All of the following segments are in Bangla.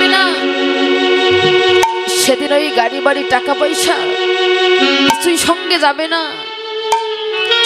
যাবে না, সেদিন ওই গাড়ি বাড়ি টাকা পয়সা কিছুই সঙ্গে যাবে না,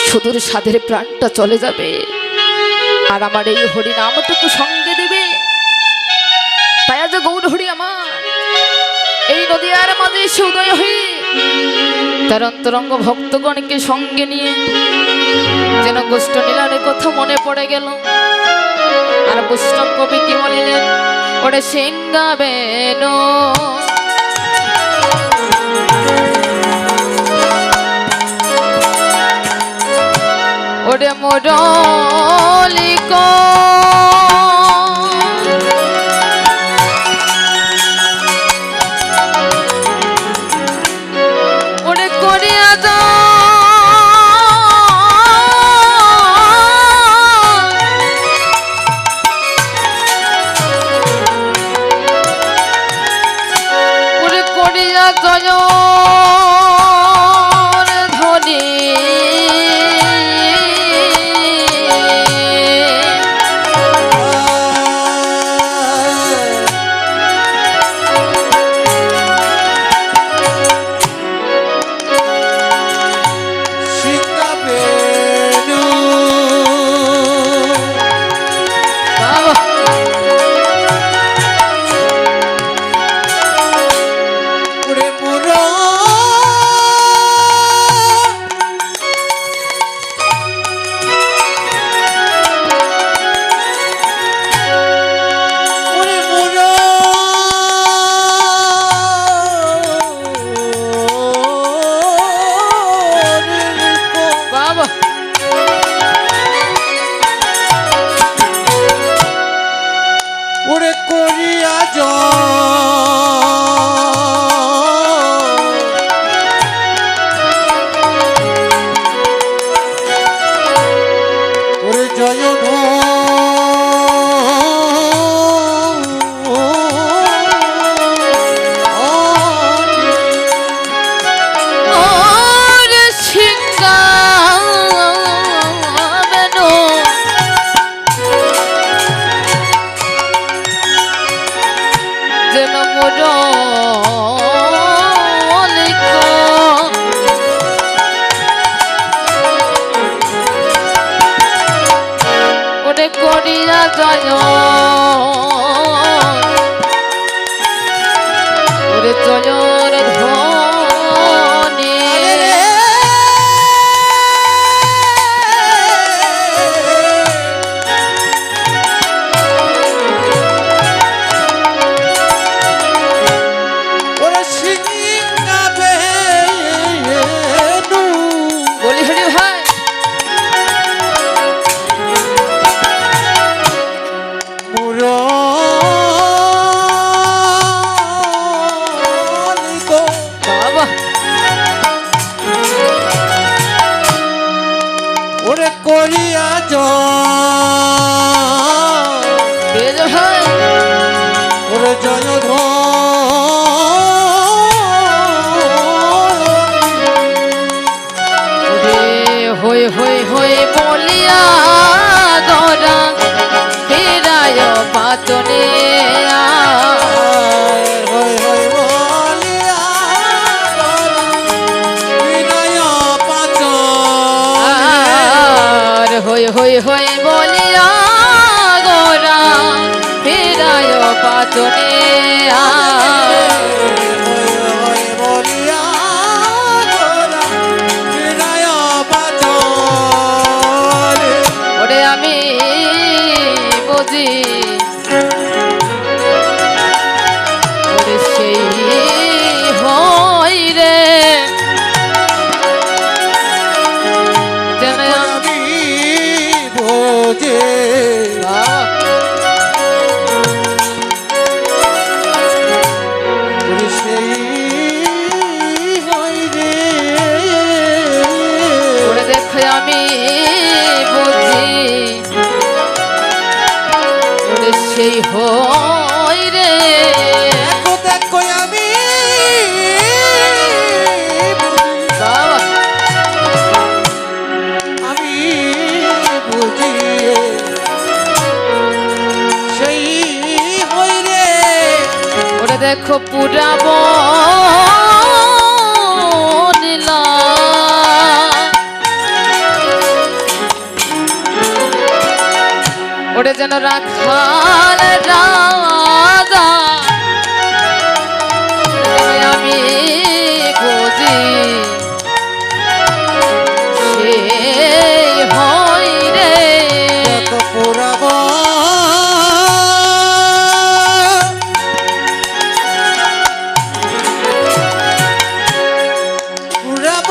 সুদূর সাধের প্রাণটা চলে যাবে, আর আমার এই হরি নামটুকু সঙ্গে দেবে। তাই আজ গৌর হরি আমার এই নদীয়ার মাঝে এসে উদয় হয়ে তার অন্তরঙ্গ ভক্তগণকে সঙ্গে নিয়ে যেন গোষ্ঠ নীলার কথা মনে পড়ে গেল। আর বৈষ্ণব কবি কি বলিলেন, ওরে সিংগাবেন ওরে মোরলিক ওরে করিয়া যা ওরে করিয়া জয় ধনী করিয়া জয় ওরে জয়ের ধ্বনি ওরে সিংগাবে বলি হরি ভাই ওরে করিয়া জয় ভাই ওরে জয় হয়ে হয়ে হয়ে বলিয়া গরা ফেরায় পাতনে হয়ে হয়ে হয়ে বলিয়া গোরা ফেরায় পাতনে ওরে আমি বুঝি ওরে সেই হই রে আমি বুঝি সেই হই রে দেখো আমি আমি বুঝি সেই হই রে দেখো পুরাব নীলা ওরে যেন রাখাল রাজা আমি বুঝি সে হয় রে কত পুরাব পুরাব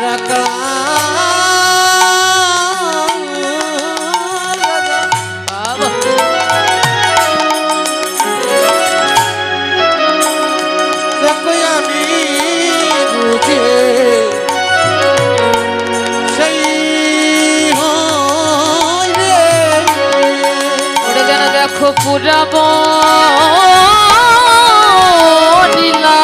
রাখা বাবা দেখো আমি বুঝে সেই হয় রে ওরে যেন দেখো পুরাব নীলা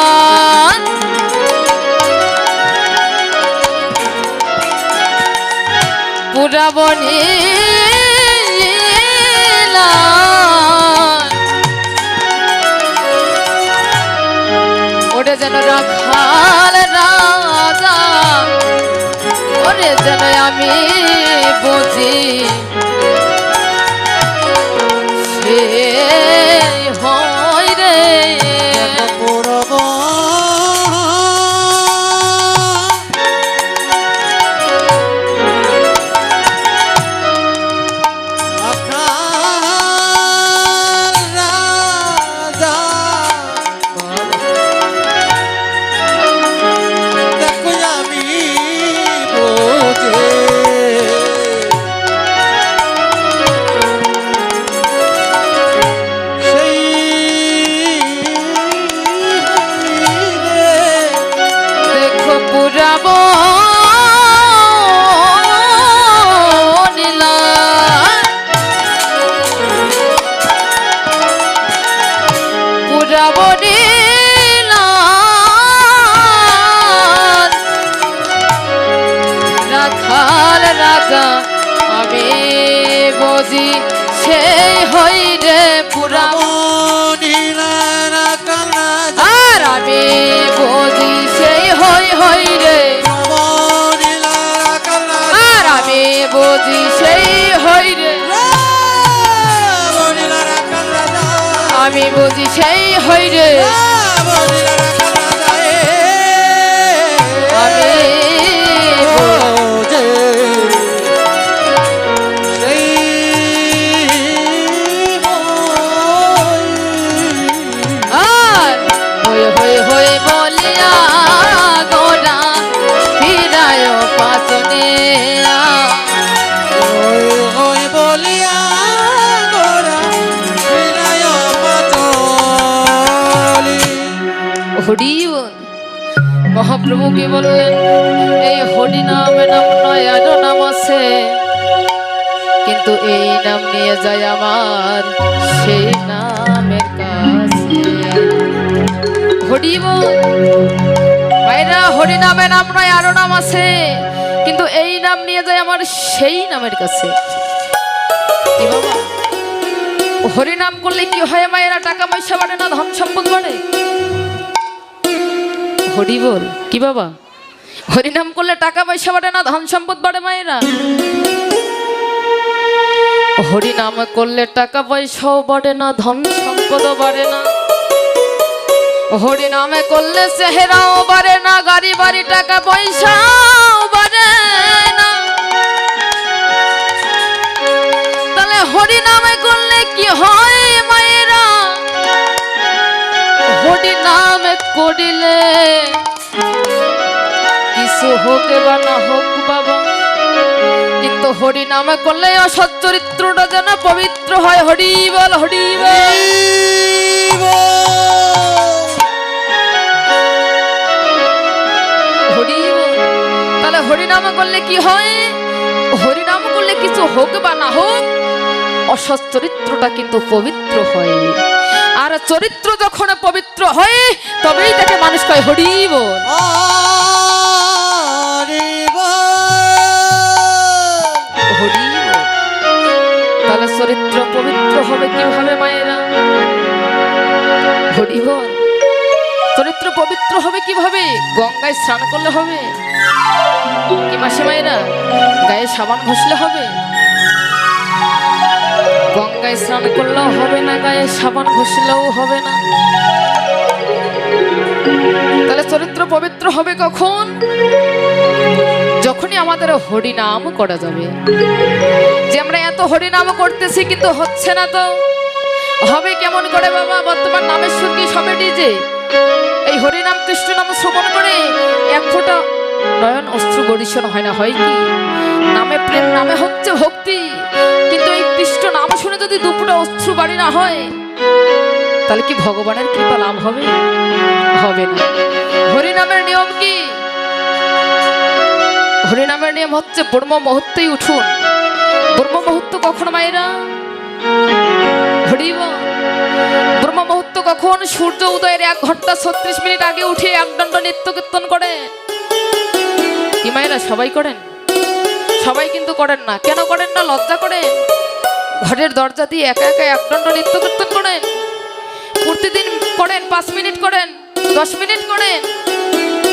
পুরাব নীলা ওরে যেন রাখাল রাজা ওরে যেন আমি বুঝি সে হয় রে পুরব রাজা দেখো আমি বুঝে সেই রে দেখো পুরাব নীলা পুরাব নীলা রাখাল রাজা আমি বুঝি সেই হই রে পুরাব নীলারা কালা আর আমি বুঝি সেই হই রে নীলারা কালা আর আমি বুঝি সেই হই রে নীলারা কালা আমি বুঝি সেই হই রে নীলারা কালা যায় আমি বুঝে সেই আর হই বলিয়া গোরা ফিরায় পাচনে ওই বলিয়া গোরা ফিরায় পাতলি হরি মহাপ্রভু কি বললেন এই হরি নামে নাম নয় আরো নাম আছে কিন্তু এই নাম নিয়ে যায় আমার সেই নামের কাছে হরি ভাইরা হরি নামে নাম নয় আরো নাম আছে কিন্তু এই নাম নিয়ে যায় আমার সেই নামের কাছে কি বাবা হরি নাম করলে কি হয় মায়েরা টাকা পয়সা বাড়ে না ধন সম্পদ বাড়ে হরি বল কি বাবা হরি নাম করলে টাকা পয়সা বাড়ে না ধন সম্পদ বাড়ে মায়েরা হরি নাম করলে টাকা পয়সাও বাড়ে না ধন সম্পদও বাড়ে না হরি নামে করলে চেহারাও বাড়ে না গাড়ি বাড়ি টাকা পয়সাও বাড়ে না তাহলে হরি নামে করলে কি হয় মায়েরা হরি নামে করিলে কিছু হোক বা না হোক বাবা কিন্তু হরি নামে করলে অসৎ চরিত্রটা যেন পবিত্র হয় হরি বল হরি বল হরি বল। তাহলে হরি নাম করলে কি হয় হরি নাম করলে কিছু হোক বা না হোক অসৎ চরিত্রটা কিন্তু পবিত্র হয় আর চরিত্র যখন পবিত্র হয় তবেই তাকে মানুষ কয় হরি বল হরি বল হরি বল। তাহলে চরিত্র পবিত্র হবে কিভাবে মায়েরা? হরি বল। চরিত্র পবিত্র হবে কিভাবে? গঙ্গায় স্নান করলে হবে কি মাসি মায়েরা? গায়ে সাবান ঘষলে হবে? গঙ্গায় স্নান করলেও হবে না, গায়ে সাবান ঘষলেও হবে না। তাহলে চরিত্র পবিত্র হবে কখন? যখনই আমাদের হরিনাম করা যাবে। যে আমরা এত হরিনাম করতেছি কিন্তু হচ্ছে না, তো হবে কেমন করে বাবা? বর্তমান নামের সুর কি সবে ডিজে? এই হরিনাম কৃষ্ণ নাম শ্রবণ করে এক ফোঁটা নয়ন অশ্রু গরিষণ হয় না, হয় কি? নামে প্রেম, নামে হচ্ছে ভক্তি, কিন্তু এই কৃষ্ণ নাম শুনে যদি দুপুরে অশ্রু বাড়ি না হয়, তাহলে কি ভগবানের কৃপা লাভ হবে? হবে না। হরিনামের নিয়ম কি? হরিনামের নিয়ম হচ্ছে ব্রহ্ম মুহূর্তেই উঠুন। ব্রহ্ম মুহূর্ত কখন মায়েরা? হরিব। ব্রহ্ম মুহূর্ত কখন? সূর্য উদয়ের 1 ঘন্টা 36 মিনিট আগে উঠে একদণ্ড নিত্য কীর্তন করে। কি মায়েরা সবাই করেন? সবাই কিন্তু করেন না। কেন করেন না? লজ্জা করেন? ঘরের দরজা দিয়ে একা একা একদণ্ড নিত্য কীর্তন করেন। প্রতিদিন করেন, 5 মিনিট করেন, 10 মিনিট করেন,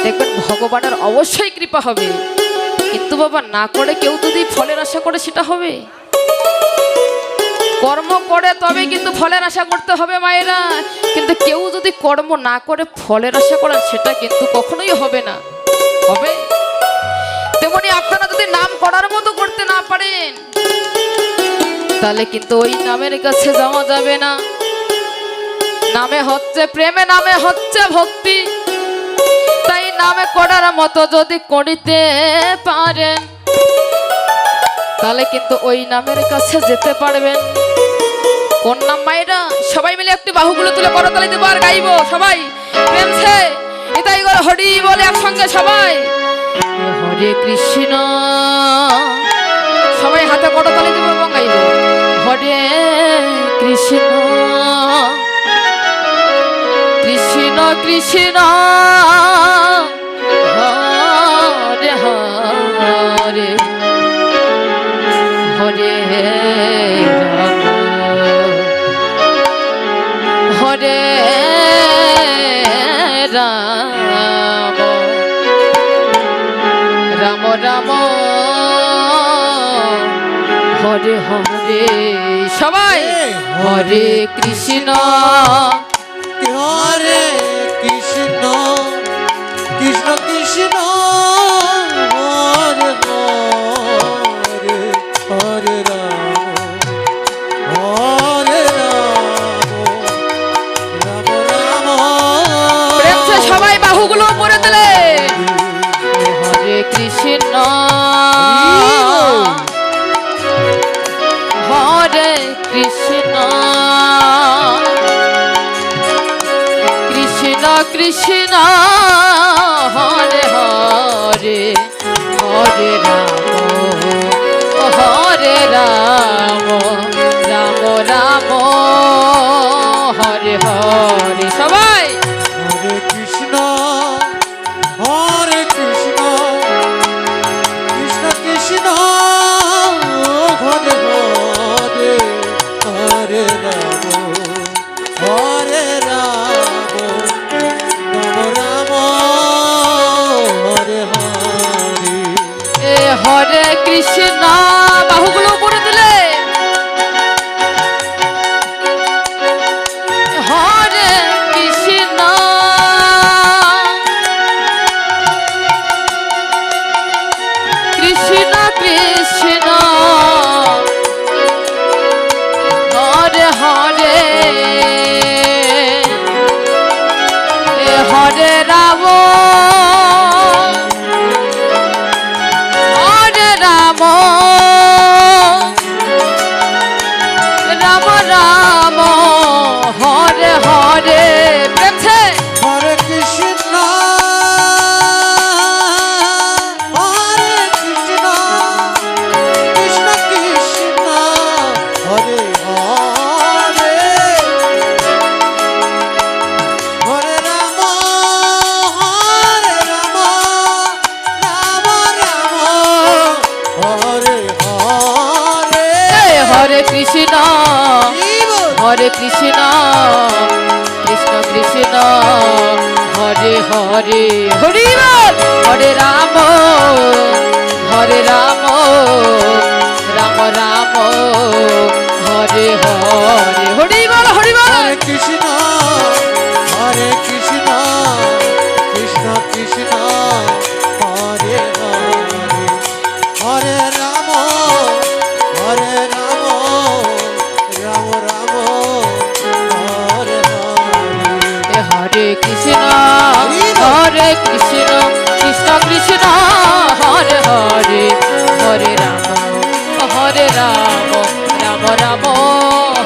দেখবেন ভগবানের অবশ্যই কৃপা হবে। কিন্তু বাবা না করে কেউ যদি ফলের আশা করে, সেটা হবে? কর্ম করে তবে কিন্তু ফলের আশা করতে হবে মায়েরা। কিন্তু কেউ যদি কর্ম না করে ফলের আশা করেন, সেটা কিন্তু কখনোই হবে না। হবে? তেমনি আপনারা যদি নাম করার মতো করতে না পারেন, তাহলে কিন্তু ওই নামের কাছে যাওয়া যাবে না। নামে হচ্ছে প্রেমে, নামে হচ্ছে ভক্তি। তাই নামে করার মতো যদি করিতে পারেন, তাহলে কিন্তু ওই নামের কাছে যেতে পারবেন। কোন নাম মায়েরা? সবাই মিলে একটু বাহুগুলো তুলে করতালি দেবো আর গাইবো সবাই প্রেমছে। এটাই করে হরি বলে একসঙ্গে সবাই হরে কৃষ্ণ। সবাই হাতে করতালি দেবো এবং গাইবো হরে কৃষ্ণ কৃষ্ণ কৃষ্ণ হরে হরে হরে রাম হরে রাম রাম রাম হরে হরে। সবাই হরে কৃষ্ণ হরে কৃষ্ণ কৃষ্ণ কৃষ্ণ হরে হরে হরে রাম হরে রাম রাম রাম। প্রেমছে সবাই বাহুগুলো উপরে দিলে হরে কৃষ্ণ হরে কৃষ্ণ কৃষ্ণ কৃষ্ণ হরে হরে হরে রাম রাম রাম হরে হরে। সবাই হরে কৃষ্ণ হরে কৃষ্ণ কৃষ্ণ কৃষ্ণ হরে হরে হরে রাম হরে রাম রাম রাম হরে হরে। এ হরে কৃষ্ণ বাহুগুলো উপরে দিলে হরে কৃষ্ণ কৃষ্ণ কৃষ্ণ হরে হরে হরে রাম হরে রাম রাম রাম হরে হরে। প্রেমছে হরে কৃষ্ণ হরে কৃষ্ণ কৃষ্ণ কৃষ্ণ হরে হরে হরে রাম হরে হরে কৃষ্ণ কৃষ্ণ কৃষ্ণ হরে হরে হরি বল হরে রাম রাম রাম হরে হরে হরি বল হরি বল হরে কৃষ্ণ কৃষ্ণ কৃষ্ণ হরে হরে হরে রাম রাম রাম হরে হরে হরে কৃষ্ণ কৃষ্ণ কৃষ্ণ হরে হরে হরে রাম রাম রাম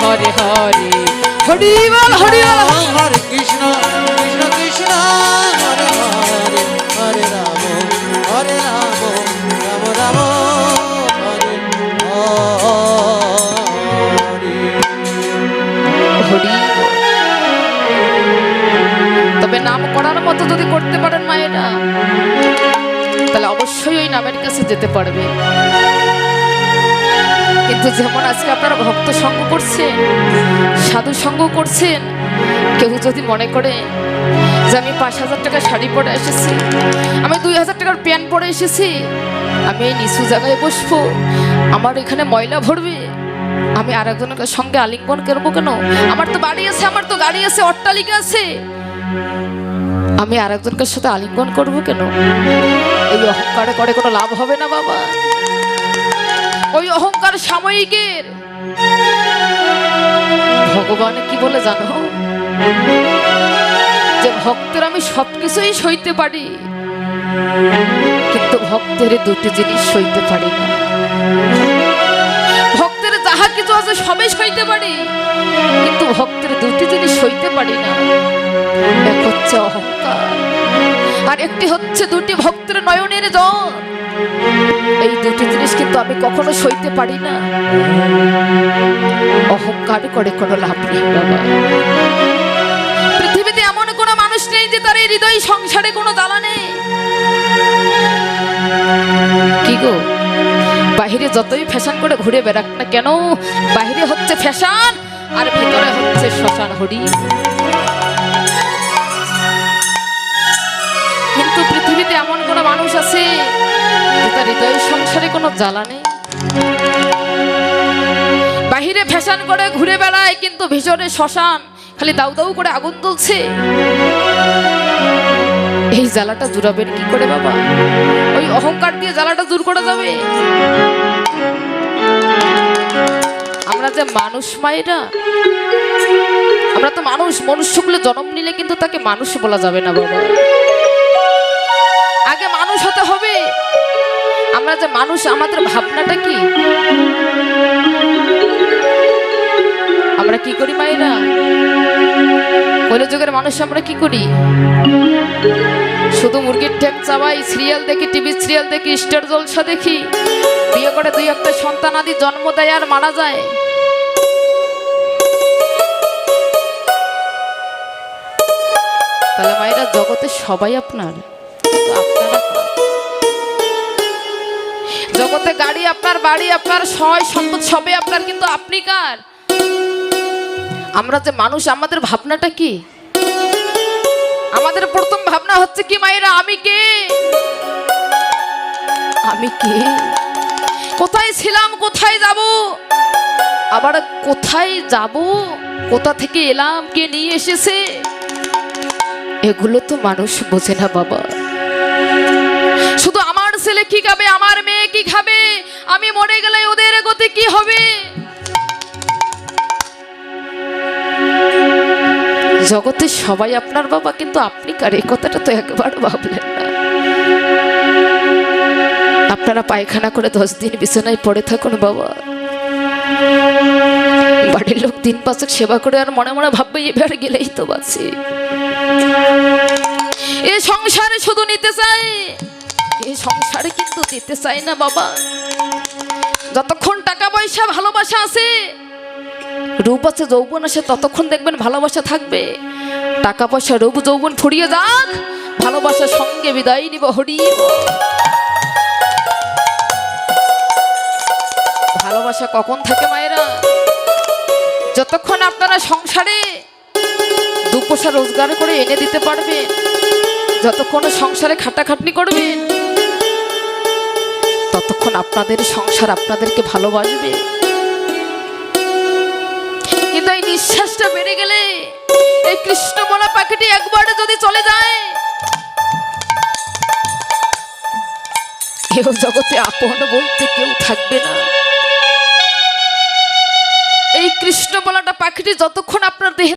হরে হরে হরি বল হরি বল হরে কৃষ্ণ কৃষ্ণ হরে হরে হরে রাম রাম হরে হরে হরি তবে নাম করার মতো যদি করতে পারেন মায়েরা তাহলে অবশ্যই ওই নামের কাছে যেতে পারবে। কিন্তু যেমন আজকে আপনারা ভক্ত সঙ্গ করছেন সাধু সঙ্গ করছেন, কেউ যদি মনে করে যে আমি 5,000 টাকা শাড়ি পরে এসেছি, আমি 2,000 টাকার প্যান্ট পরে এসেছি, আমি এই নিচু জায়গায় বসবো, আমার এখানে ময়লা ভরবে, আমি আর একজনের সঙ্গে আলিঙ্গন করবো কেন, আমার তো বাড়ি আছে, আমার তো গাড়ি আছে, অট্টালিকা আছে, আমি আর একজনের সাথে আলিঙ্গন করবো কেন, এই অহংকারে করে কোনো লাভ হবে না বাবা। ওই অহংকার সাময়িকের। ভগবান কি বলে জানো, যে ভক্তের আমি সবকিছুই সইতে পারি, কিন্তু ভক্তের দুটি জিনিস সইতে পারি না। ভক্তের যাহা কিছু আছে সবই সইতে পারি, কিন্তু ভক্তের দুটি জিনিস সইতে পারি না। এক হচ্ছে অহংকার, আর একটি হচ্ছে দুটি ভক্তের নয়নের জল। এই দুটি জিনিস কিন্তু আমি কখনো সইতে পারি না। অহংকার করে কোনো লাভ নেই বাবা। পৃথিবীতে এমন কোনো মানুষ নেই যে তার এই হৃদয় সংসারে কোনো জ্বালা নেই। কি গো, বাহিরে যতই ফ্যাশন করে ঘুরে বেড়াক না কেন, বাহিরে হচ্ছে ফ্যাশন আর ভিতরে হচ্ছে শ্মশান। হরি কিন্তু পৃথিবীতে এমন কোনো মানুষ আছে তার হৃদয় সংসারে কোনো জ্বালা নেই। বাহিরে ফ্যাশন করে ঘুরে বেড়ায় কিন্তু ভিতরে শ্মশান, খালি দাউ দাউ করে আগুন জ্বলছে। এই জ্বালাটা জুড়াবেন কি করে বাবা? ওই অহংকার দিয়ে জ্বালাটা দূর করা যাবে? আমরা যে মানুষ মায়েরা, আমরা তো মানুষ, মনুষ্যকুলে জন্ম নিলে কিন্তু তাকে মানুষ বলা যাবে না বাবা। আগে মানুষ হতে হবে। আমরা যে মানুষ, আমাদের ভাবনাটা কি? আমরা কি করি মায়েরা? কলিযুগের মানুষ আমরা কি করি? শুধু মুরগির ঠ্যাং চাবাই, সিরিয়াল দেখি, টিভি সিরিয়াল দেখি, স্টার জলসা দেখি, বিয়ে করে 2-1টা সন্তান আদি জন্ম দেয় আর মারা যায়। তাহলে মায়েরা জগতে সবাই আপনার, আপনারা জগতে গাড়ি আপনার, বাড়ি আপনার, সয় সম্পদ সবে আপনার, কিন্তু আপনি কার? আমরা যে মানুষ, আমাদের ভাবনাটা কি? আমাদের প্রথম ভাবনা হচ্ছে কি মায়েরা, আমি কে? আমি কে? কোথায় ছিলাম, কোথায় যাব, আবার কোথায় যাব, কোথা থেকে এলাম, কে নিয়ে এসেছে, এগুলো তো মানুষ বোঝে না বাবা। শুধু আমার ছেলে কি খাবে, আমার মেয়ে কি খাবে, আমি মরে গেলে ওদের গতি কি হবে। জগতে সবাই আপনার বাবা, কিন্তু আপনি কার, এই কথাটা তো একবার ভাবলেন না। আপনারা পায়খানা করে 10 দিন বিছানায় পড়ে থাকুন বাবা, বাড়ির লোক 3-5 সেবা করে আর মনে মনে ভাববে এবার গেলেই তো বাঁচি। এ সংসারে শুধু নিতে চাই, এই সংসারে কিন্তু দিতে চাই না বাবা। যতক্ষণ টাকা পয়সা ভালোবাসা আছে, রূপ আছে, যৌবন আছে, ততক্ষণ দেখবেন ভালোবাসা থাকবে। টাকা পয়সা রূপ যৌবন ফুরিয়ে যাক, ভালোবাসার সঙ্গে বিদায় নিব। হরি ভালোবাসা কখন থাকে মায়েরা? যতক্ষণ আপনারা সংসারে দুপয়সা রোজগার করে এনে দিতে পারবে, যতক্ষণ সংসারে খাটাখাটনি করবেন, ততক্ষণ আপনাদের সংসার আপনাদেরকে ভালোবাসবে। কিন্তু এই নিঃশ্বাসটা বেড়ে গেলে, এই কৃষ্ণ বলা পাখিটি একবার যদি চলে যায়, কেউ জগতে আপন বলতে কেউ থাকবে না। এই কৃষ্ণ বলাটা পাখিটি যতক্ষণ আপনার দেহে